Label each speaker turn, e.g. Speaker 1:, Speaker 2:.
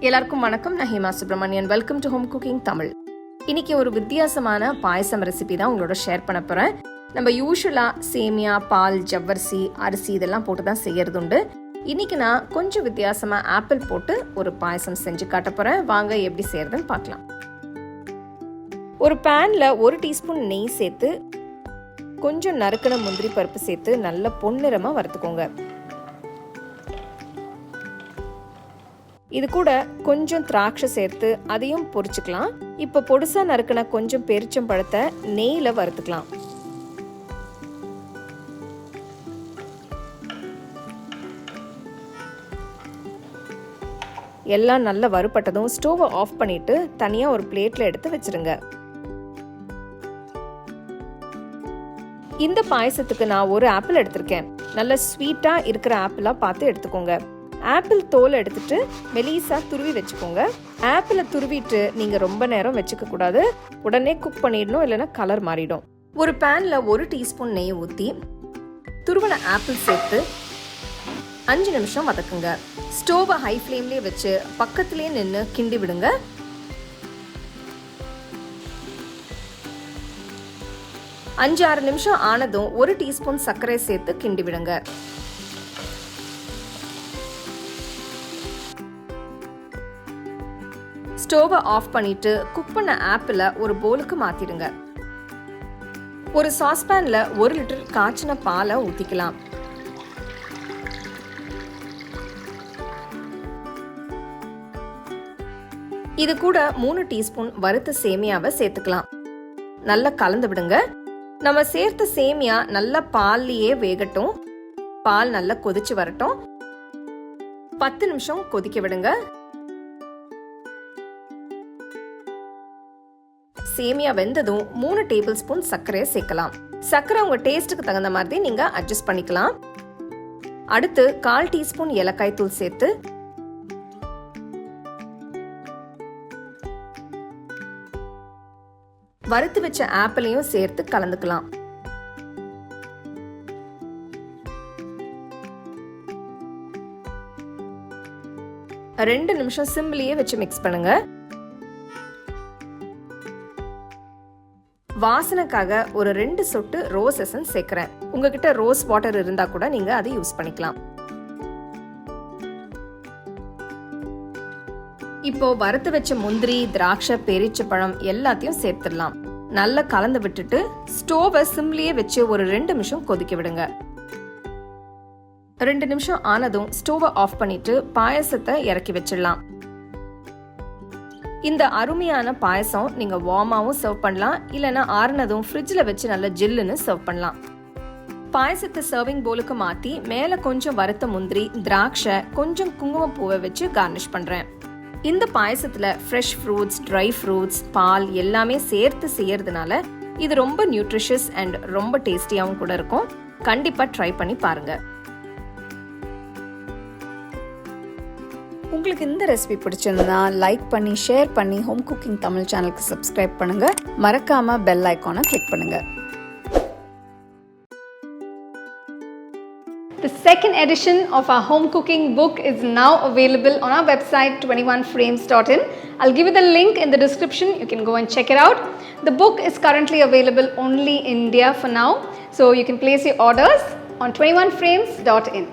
Speaker 1: எல்லாருக்கும் வணக்கம். நான் Hema Subramanian. Welcome to home cooking Tamil. இன்னைக்கு ஒரு வித்தியாசமான பாயசம் ரெசிபி தான் உங்களோட ஷேர் பண்ண போறேன். நம்ம யூஸ்வலா சேமியா, பால், ஜவ்வரிசி, அரிசி இதெல்லாம் போட்டு தான் செய்யறது உண்டு. இன்னைக்கு நான் கொஞ்சம் வித்தியாசமா ஆப்பிள் போட்டு ஒரு பாயசம் செஞ்சு காட்ட போறேன். வாங்க எப்படி செய்யறதுன்னு பார்க்கலாம். ஒரு பேன்ல 1 டீஸ்பூன் நெய் சேர்த்து கொஞ்சம் நறுக்கின முந்திரி பருப்பு சேர்த்து நல்ல பொன்னிறமா வறுத்துக்கோங்க. இது கூட கொஞ்சம் திராட்சை சேர்த்து அதையும் பொரிச்சுக்கலாம். இப்போ பொடுசா நறுக்கின கொஞ்சம் பெரிச்சம்பழத்தை நெய்ல வறுத்துக்கலாம். எல்லாம் நல்லா வறுபட்டதும் ஸ்டோவை ஆஃப் பண்ணிட்டு தனியா ஒரு பிளேட்ல எடுத்து வச்சிருங்க. இந்த பாயசத்துக்கு நான் ஒரு ஆப்பிள் எடுத்திருக்கேன். நல்ல ஸ்வீட்டா இருக்கிற ஆப்பிளா பார்த்து எடுத்துக்கோங்க. ஆப்பிள் தோல் எடுத்துட்டு மெலிசா துருவி வச்சுக்கோங்க. ஆப்பிளை துருவிட்டு நீங்க ரொம்ப நேரம் வச்சுக்க கூடாது, உடனே குக் பண்ணிடணும், இல்லைன்னா கலர் மாறிடும். ஒரு பேன்ல 1 டீஸ்பூன் நெய் ஊற்றி துருவன ஆப்பிள் சேர்த்து 5 நிமிஷம் வதக்குங்க. ஸ்டோவை ஹை ஃப்ளேம்லேயே வச்சு பக்கத்திலே நின்று கிண்டி விடுங்க. அஞ்சு 6 நிமிஷம் ஆனதும் 1 டீஸ்பூன் சர்க்கரை சேர்த்து கிண்டி விடுங்க. ஸ்டோவை ஆஃப் பண்ணிட்டு குக் பண்ண ஆப்பிளை ஒரு பவுலுக்கு மாத்திடுங்க. ஒரு சாஸ்பேன்ல 1 லிட்டர் காய்ச்சின பாலை ஊத்திக்கலாம். இது கூட 3 டீஸ்பூன் வறுத்த சேமியாவை சேர்த்துக்கலாம். நல்லா கலந்து விடுங்க. நம்ம சேர்த்த சேமியா நல்லா பால்லையே வேகட்டும். பால் நல்லா கொதிச்சு வரட்டும். 10 நிமிஷம் கொதிக்க விடுங்க. சேமியா வெந்ததும் 3 டேபிள் ஸ்பூன் சர்க்கரையை சேர்க்கலாம். சர்க்கரை உங்க டேஸ்ட்டுக்கு தகுந்த மாதிரி நீங்க அட்ஜஸ்ட் பண்ணிக்கலாம். அடுத்து 1/4 டீஸ்பூன் ஏலக்காய் தூள் சேர்த்து வறுத்து வச்ச ஆப்பிளையும் சேர்த்து கலந்துக்கலாம். ரெண்டு நிமிஷம் சிம்லயே வச்சு மிக்ஸ் பண்ணுங்க. வாசனைக்காக ஒரு 2 சொட்டு ரோஸ் எசன்ஸ் சேர்க்கிறேன். உங்ககிட்ட ரோஸ் வாட்டர் இருந்தா கூட நீங்க அதை யூஸ் பண்ணிக்கலாம். இப்போ வறுத்து வச்ச முந்திரி, திராட்சை, பேரீச்சம்பழம் எல்லாத்தையும் சேர்த்துடலாம். நல்லா கலந்து விட்டுட்டு ஸ்டோவை சிம்லயே வச்சு ஒரு 2 நிமிஷம் கொதிக்க விடுங்க. 2 நிமிஷம் ஆனதும் ஸ்டோவை ஆஃப் பண்ணிட்டு பாயசத்தை இறக்கி வச்சிடலாம். இந்த அருமையான பாயசம் நீங்க வார்மாவும் சர்வ் பண்ணலாம், இல்லைன்னா ஆறுனதும் ஃப்ரிட்ஜில் வச்சு நல்லா ஜில்லுன்னு சர்வ் பண்ணலாம். பாயசத்தை சர்விங் போலுக்கு மாற்றி மேலே கொஞ்சம் வறுத்த முந்திரி, திராட்சை, கொஞ்சம் குங்குமப்பூவை வச்சு கார்னிஷ் பண்ணுறேன். இந்த பாயசத்தில் ஃப்ரெஷ் ஃப்ரூட்ஸ், ட்ரை ஃப்ரூட்ஸ், பால் எல்லாமே சேர்த்து செய்யறதுனால இது ரொம்ப நியூட்ரிஷியஸ் அண்ட் ரொம்ப டேஸ்டியாகவும் கூட இருக்கும். கண்டிப்பாக ட்ரை பண்ணி பாருங்க.
Speaker 2: உங்களுக்கு இந்த ரெசிபி பிடிச்சிருந்தா லைக் பண்ணி, ஷேர் பண்ணி ஹோம் குக்கிங் தமிழ் சேனலுக்கு சப்ஸ்கிரைப் பண்ணுங்க. மறக்காம பெல் ஐகானை கிளிக் பண்ணுங்க.
Speaker 3: The second edition of our home cooking book is now available on our website 21frames.in. I'll give you the link in the description. You can go and check it out. The book is currently available only in India for now, so you can place your orders on 21frames.in.